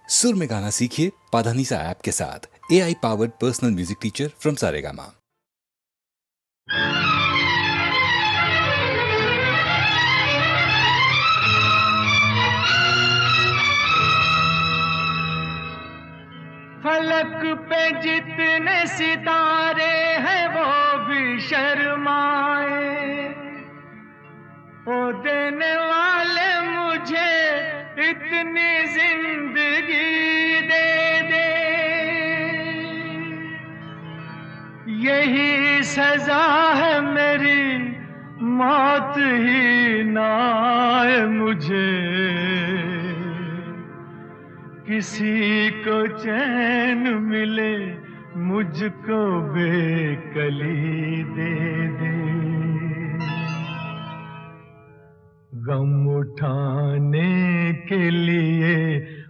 सुर में गाना सीखिए पाधानीसा ऐप के साथ। AI powered personal music teacher from Saregama. फलक पे जितने सितारे हैं वो भी शर्माए, ओ देने वाले मुझे इतनी जिंदगी दे दे। यही सजा है मेरी, मौत ही ना आए मुझे। किसी को चैन मिले, मुझको बेकली दे दे। गम उठाने के लिए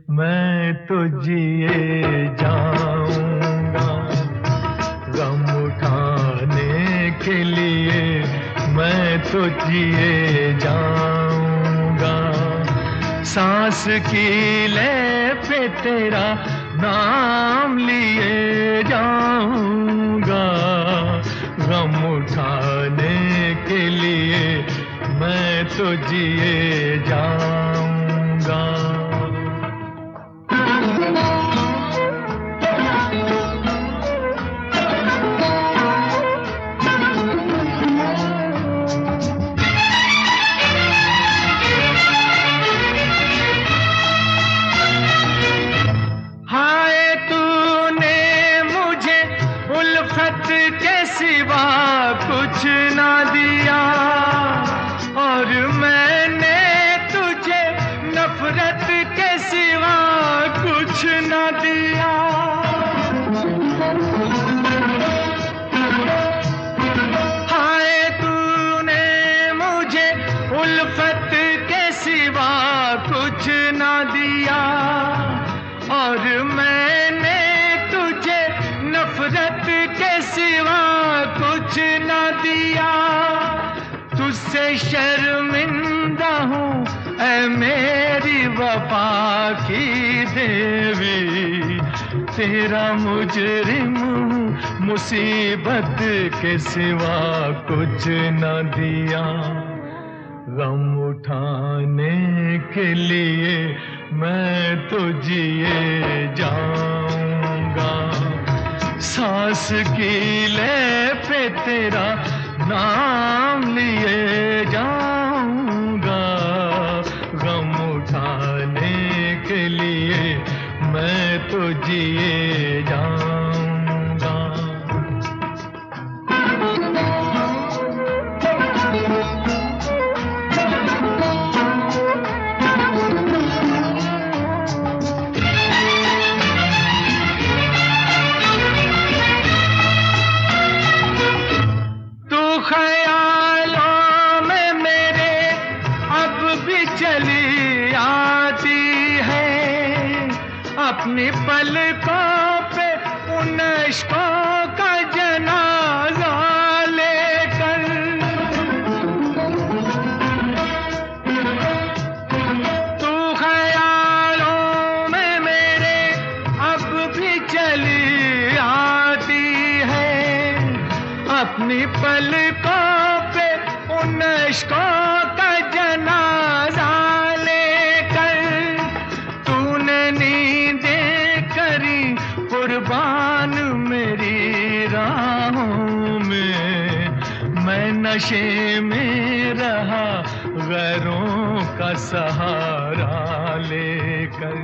मैं तो जिए जाऊंगा, गम उठाने के लिए मैं तो जिए जाऊंगा। सांस की ले पे तेरा नाम लिए जाऊंगा, गम उठाने के लिए मैं तो जिए जाऊंगा। सिवा कुछ ना दिया और मैंने तुझे नफरत के सिवा कुछ ना दिया। हाय तूने मुझे उल्फत के सिवा कुछ ना दिया और मैंने तुझे नफरत के सिवा कुछ ना दिया। तुझसे शर्मिंदा हूँ ऐ मेरी वफा की देवी, तेरा मुजरिम हूँ मुसीबत के सिवा कुछ ना दिया। गम उठाने के लिए मैं तो जिए जाऊंगा, सांस की ले पे तेरा नाम लिए जाऊंगा। गम उठाने के लिए मैं तो जिए जाऊंगा। अपनी पलकों पे उन इश्कों का जनाजा लेकर, तू ख्यालों में मेरे अब भी चली आती है। अपनी पलकों पे उन इश्कों का जनाजा कुर्बान मेरी राहों में, मैं नशे में रहा गैरों का सहारा लेकर।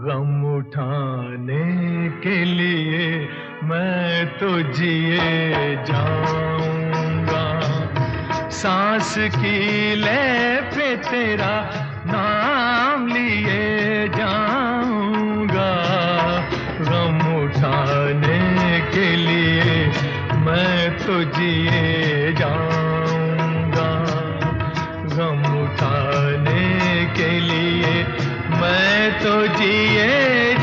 गम उठाने के लिए मैं तो जिए जाऊंगा, सांस की ले पे तेरा नाम लिए जाऊंगा। गम उठाने के लिए मैं तो जिए जाऊंगा, गम उठाने के लिए मैं तो जिए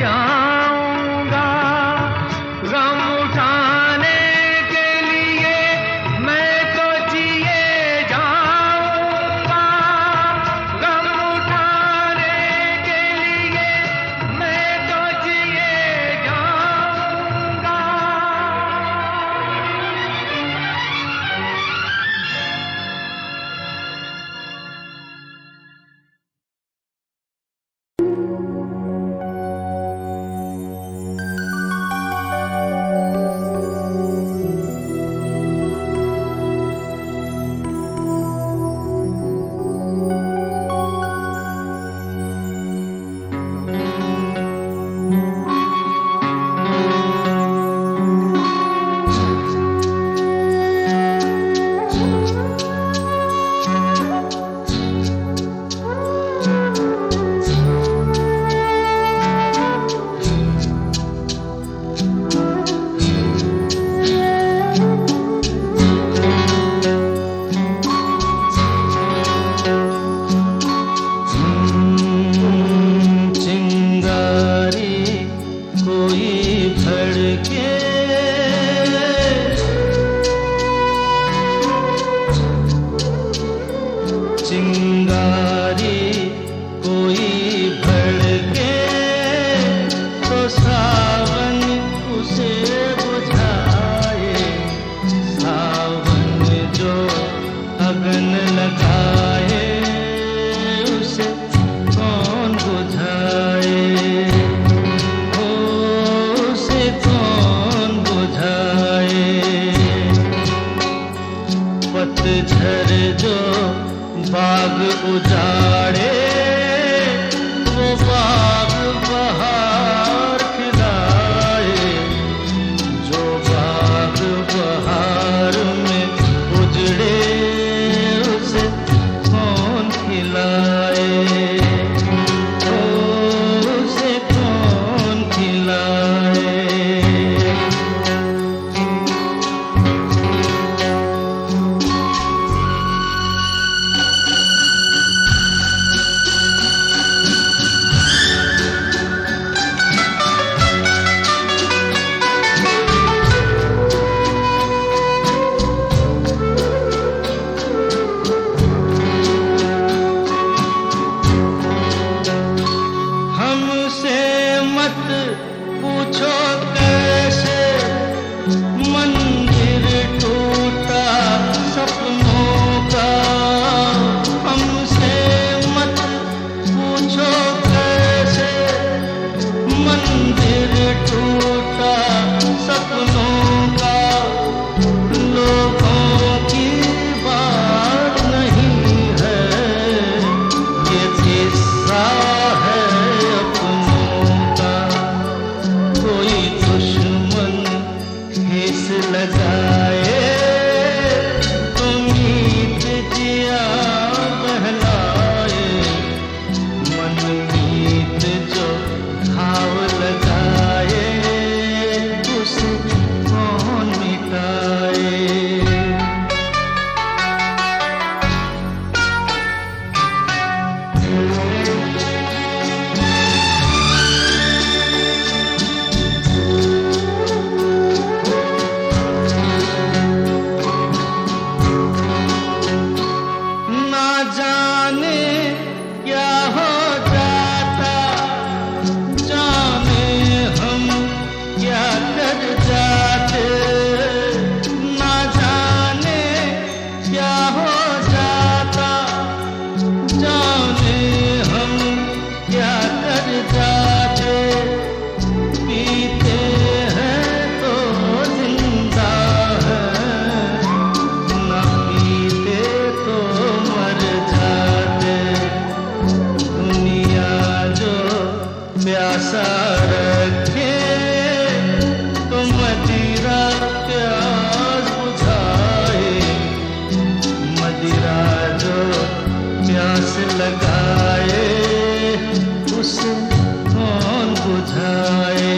जाऊंगा। गम उठाने के लिए मैं तो जिए जाऊंगा, गम उठाने के लिए हमसे मत पूछो कैसे मंदिर टूटा सपनों का। हमसे मत पूछो कैसे मंदिर टूटा सपनों का। लोगों की बात नहीं है, ये किस्सा है अपनों का। कोई दुश्मन ठेस लगाए तो मीत जिया बहलाए। मनमीत जो घाव लगाए उसे कौन मिटाए। ना जाने क्या हो जाता, जाने हम क्या कर जाते। ना जाने क्या हो जाता, जाने हम क्या कर जाते। पीते हैं तो जिंदा है, ना पीते तो मर जाते। दुनिया जो प्यासा रखे तो मदिरा प्यास बुझाए। मदिरा जो प्यास लगाए उसे कौन बुझाए।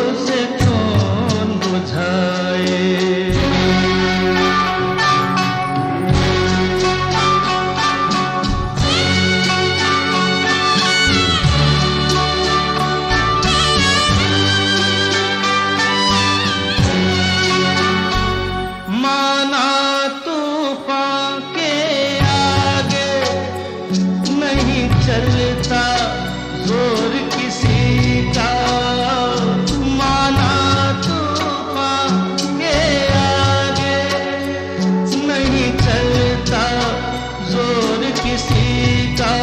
उसे कौन बुझाए। माना तूफान के आगे नहीं चलता जोर किसी का। माना तूफान के आगे नहीं चलता जोर किसी का।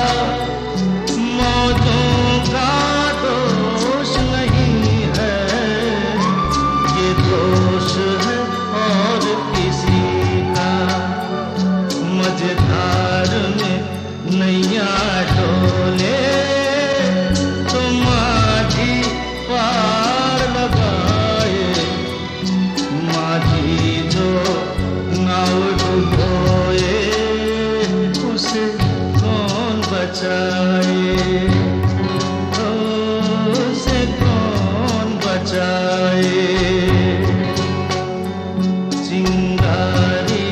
मौतों का दोष नहीं है, ये दोष है और किसी का। मझधार में नैया डोले तो माझी पार लगाए। माझी जो नाव डुबोए उसे कौन बचाए। उसे कौन बचाए। चिंगारी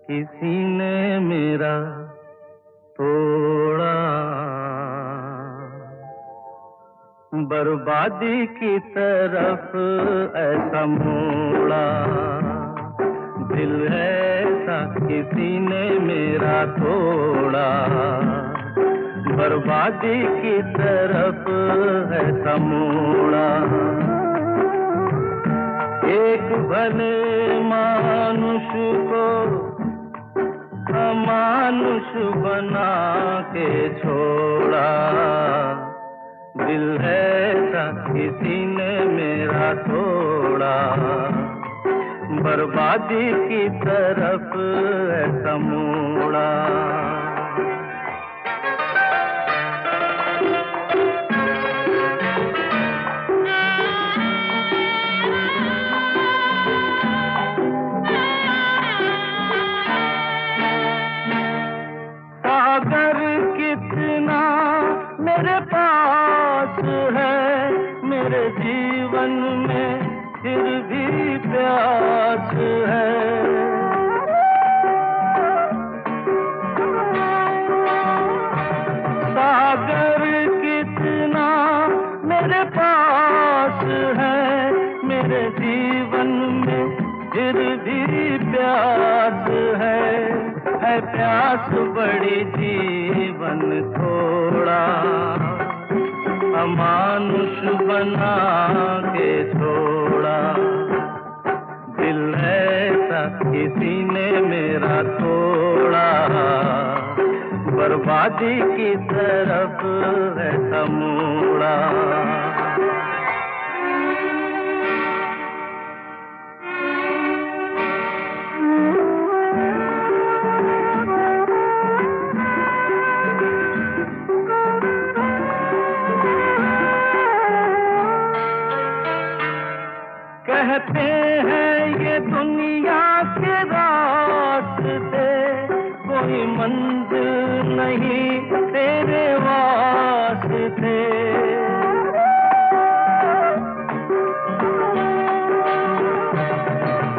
किसी ने मेरा तोड़ा, बर्बादी की तरफ ऐसा मोड़ा। दिल ऐसा किसी ने मेरा तोड़ा, बर्बादी की तरफ ऐसा मोड़ा। एक भले मानुष को अमानुष बना के छोड़ा। दिल ऐसा किसी ने मेरा तोड़ा, बर्बादी की तरफ ऐसा मोड़ा। सागर कितना मेरे पास है, मेरे जीवन में फिर भी प्यास है। सागर कितना मेरे पास है, मेरे जीवन में फिर भी प्यास है प्यास बड़ी जीवन थोड़ा, अमानुष बना के छोड़ा। दिल ऐसा किसी ने मेरा तोड़ा, बर्बादी की तरफ ऐसा मोड़ा। कहते हैं ये दुनिया के रास्ते, कोई मंजिल नहीं तेरे वास्ते।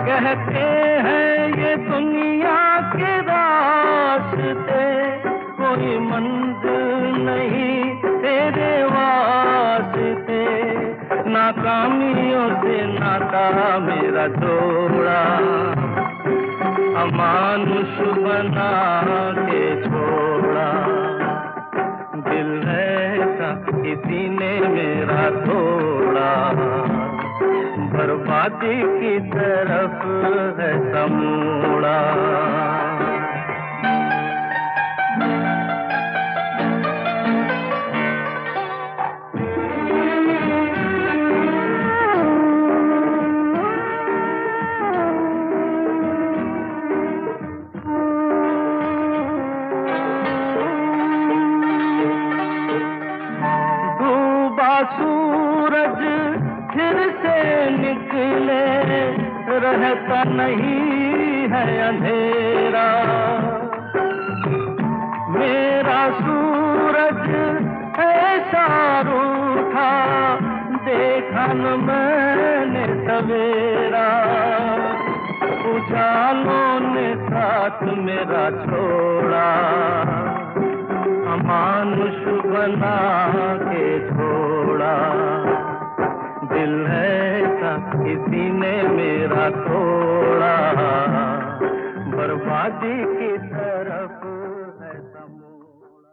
कहते हैं ये दुनिया के रास्ते, कोई मंजिल नहीं तेरे वास्ते। नाकामियों से नाता मेरा जोड़ा, अमानुष बना के छोड़ा। दिल ऐसा किसी ने मेरा तोड़ा, बर्बादी की तरफ ऐसा मोड़ा। सूरज फिर से निकले, रहता नहीं है अंधेरा। मेरा सूरज ऐसा रूठा, देखा न मैंने सवेरा। उजालों ने साथ मेरा छोड़ा, अमानुष बना के छोड़ा। दिल ऐसा किसी ने मेरा तोड़ा, बर्बादी की तरफ ऐसा मोड़ा।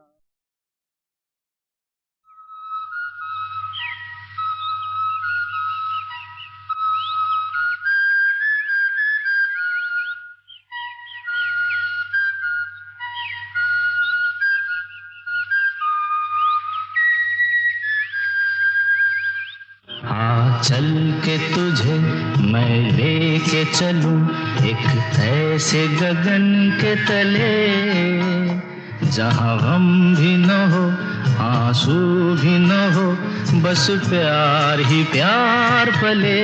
चल के तुझे मैं लेके चलूं एक ऐसे गगन के तले, जहां गम भी न हो आंसू भी न हो, बस प्यार ही प्यार पले।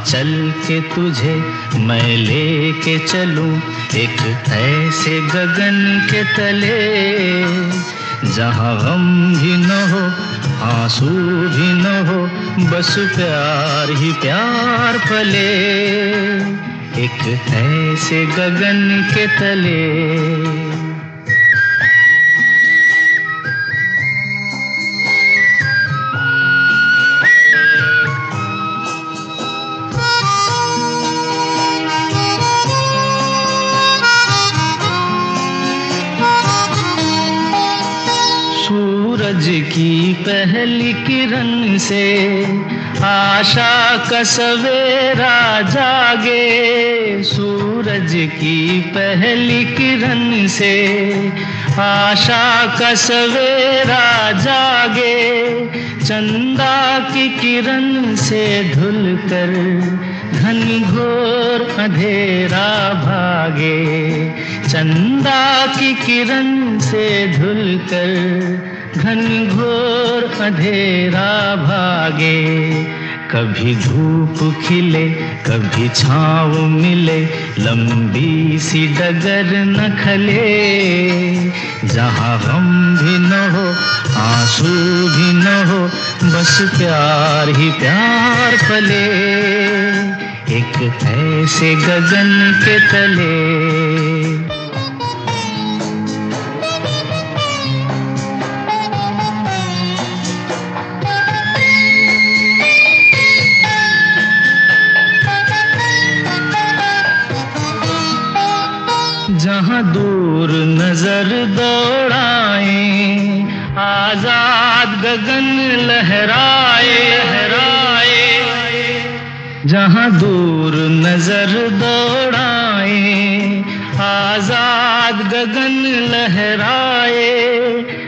चल के तुझे मैं लेके चलूं एक ऐसे गगन के तले, जहां गम भी न हो आंसू भी न हो, बस प्यार ही प्यार पले। एक ऐसे गगन के तले। सूरज की पहली किरण से आशा का सवेरा जागे सूरज की पहली किरण से, आशा का सवेरा जागे चंदा की किरण से धुलकर घनघोर अंधेरा भागे, चंदा की किरण से धुलकर घनघोर अंधेरा भागे। कभी धूप खिले कभी छाँव मिले, लंबी सी डगर न खले, जहाँ गम भी न हो आंसू भी न हो, बस प्यार ही प्यार पले, एक ऐसे गगन के तले। जहाँ दूर नजर दौड़ाए आजाद गगन लहराए, जहाँ दूर नजर दौड़ाए आजाद गगन लहराए,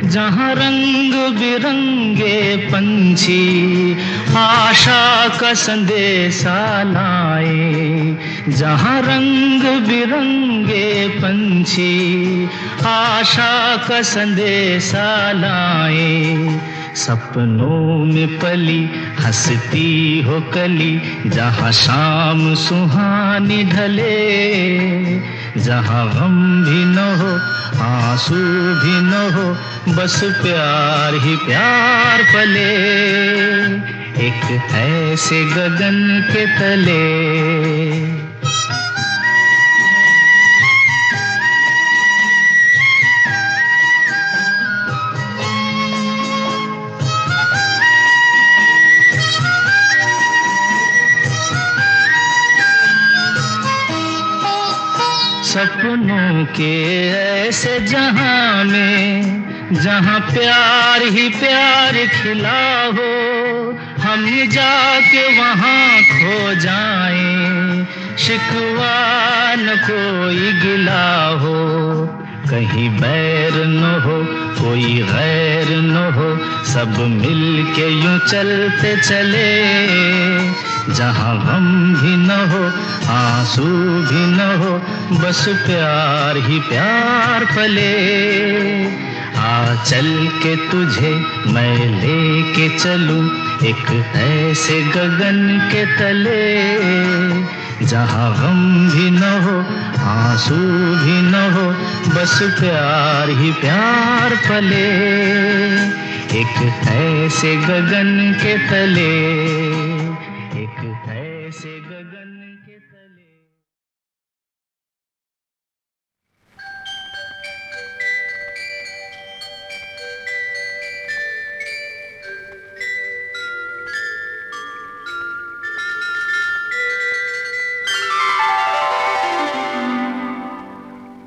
जहाँ रंग बिरंगे पंछी आशा का संदेशा लाए, जहाँ रंग बिरंगे पंछी आशा का संदेशा लाए। सपनों में पली हंसती हो कली, जहाँ शाम सुहानी ढले, जहाँ गम भी न हो आंसू भी न हो, बस प्यार ही प्यार पले, एक ऐसे गगन के तले। सपनों के ऐसे जहां में, जहां प्यार ही प्यार खिला हो, हम जाके वहां खो जाएं, शिकवा न कोई गिला हो, कहीं बैर न हो कोई गैर न हो, सब मिल के यूं चलते चले, जहाँ गम भी न हो आंसू भी न हो, बस प्यार ही प्यार पले। आ चल के तुझे मैं लेके चलूं एक ऐसे गगन के तले, जहाँ गम भी न हो आंसू भी न हो, बस प्यार ही प्यार पले, एक ऐसे गगन के तले, एक ऐसे गगन के तले।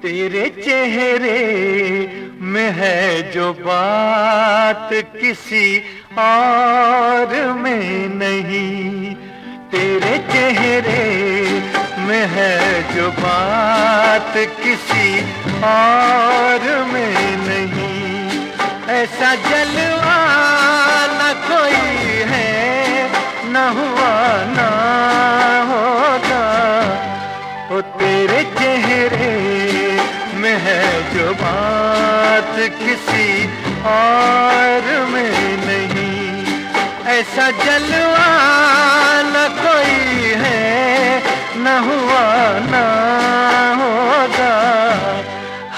तेरे चेहरे में है जो बात किसी और में नहीं, तेरे चेहरे में है जो बात किसी और में नहीं, ऐसा जलवा न कोई है न हुआ ना होगा, ओ तेरे चेहरे में है जो बात किसी और में नहीं, ऐसा जलवा न कोई है न हुआ ना होगा,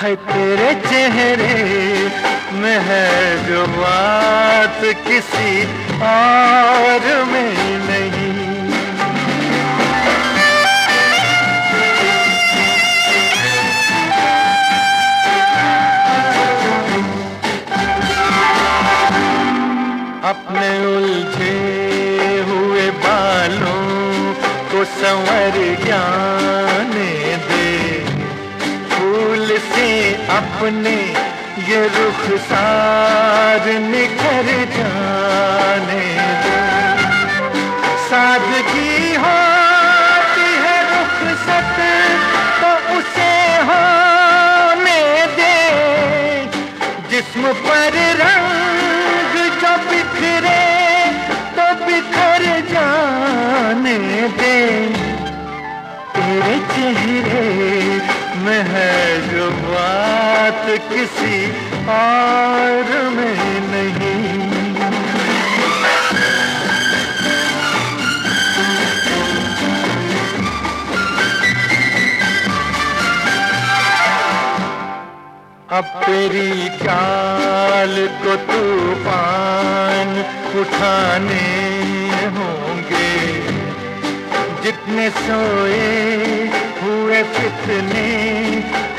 है तेरे चेहरे में है जो बात किसी और में नहीं। अपने उलझे हुए बालों को संवर जाने दे, फूल से अपने ये रुखसार निखर जाने दे, सादगी होती है रुखसत तो उसे होने दे, जिस्म पर रंग जो बिखरे तो बिखर जाने दे। तेरे चेहरे में है जो बात किसी और में नहीं। अब तेरी चाल को तूफान उठाने होंगे, जितने सोए हुए फितने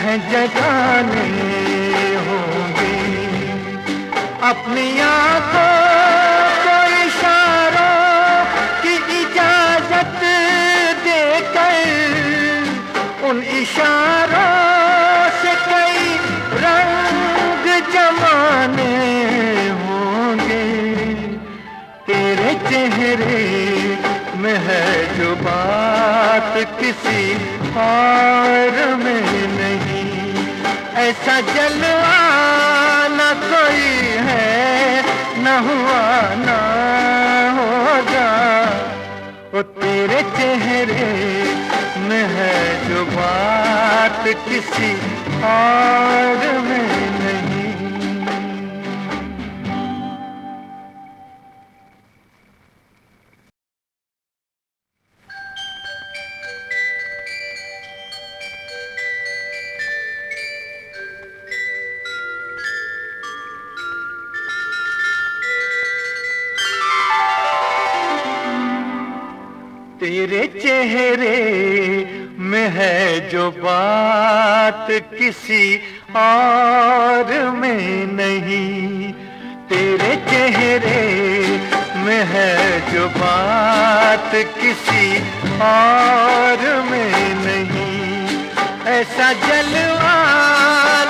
हैं जगाने होंगे। अपनी आंखों को इशारों की इजाजत देकर उन इशारों से कई रंग जमाने होंगे। तेरे चेहरे में है जो बात किसी और में नहीं। ऐसा जलवा न कोई है, न हुआ न होगा। वो तेरे चेहरे में है जो बात किसी और में नहीं। तेरे चेहरे में है जो बात किसी और में नहीं। तेरे चेहरे में है जो बात किसी और में नहीं। ऐसा जलवा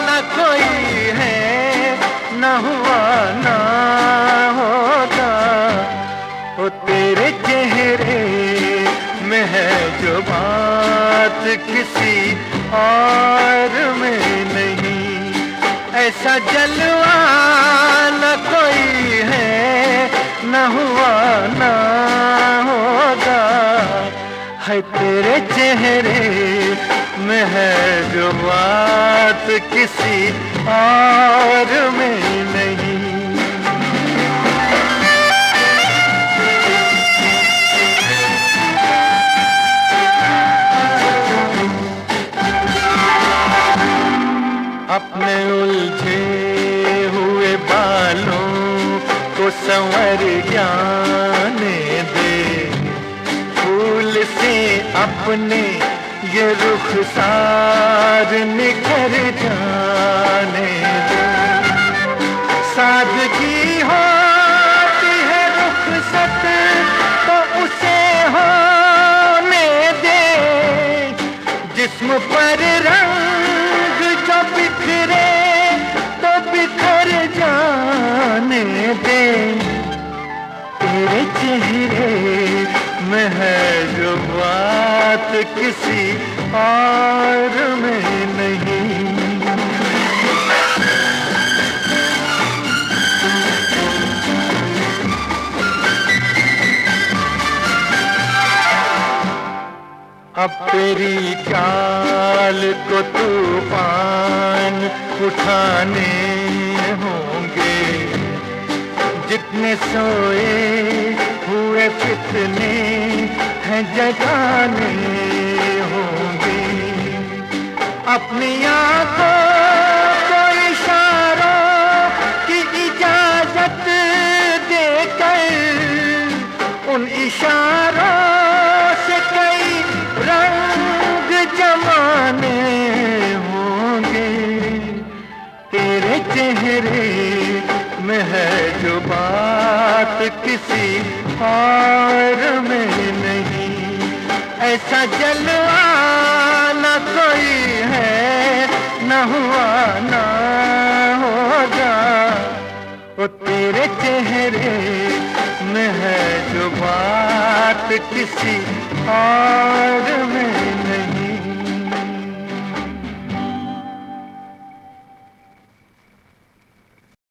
न कोई है, न हुआ न होगा। वो तेरे चेहरे में है जो बात किसी और में नहीं। ऐसा जलवा न कोई है, न हुआ न होगा। है तेरे चेहरे में है जो बात किसी और में नहीं। अपने उलझे हुए बालों को संवर जाने दे, फूल से अपने ये रुखसार निखर जाने दे। सादगी होती है रुखसत तो उसे होने दे, जिस्म पर रंग जो बिखरे तो बिखर जाने दे। तेरे चेहरे में है जो बात किसी और में नहीं। अब तेरी चाल को तूफान उठाने होंगे, जितने सोए हुए फितने हैं जगाने होंगे। अपनी आंखों को इशारों की इजाजत देकर उन इशारों से कई रंग जमाने होंगे। तेरे चेहरे में है जो बात किसी और में नहीं। ऐसा जलवा न कोई है, न हुआ न होगा। वो तेरे चेहरे में है जो बात बात किसी और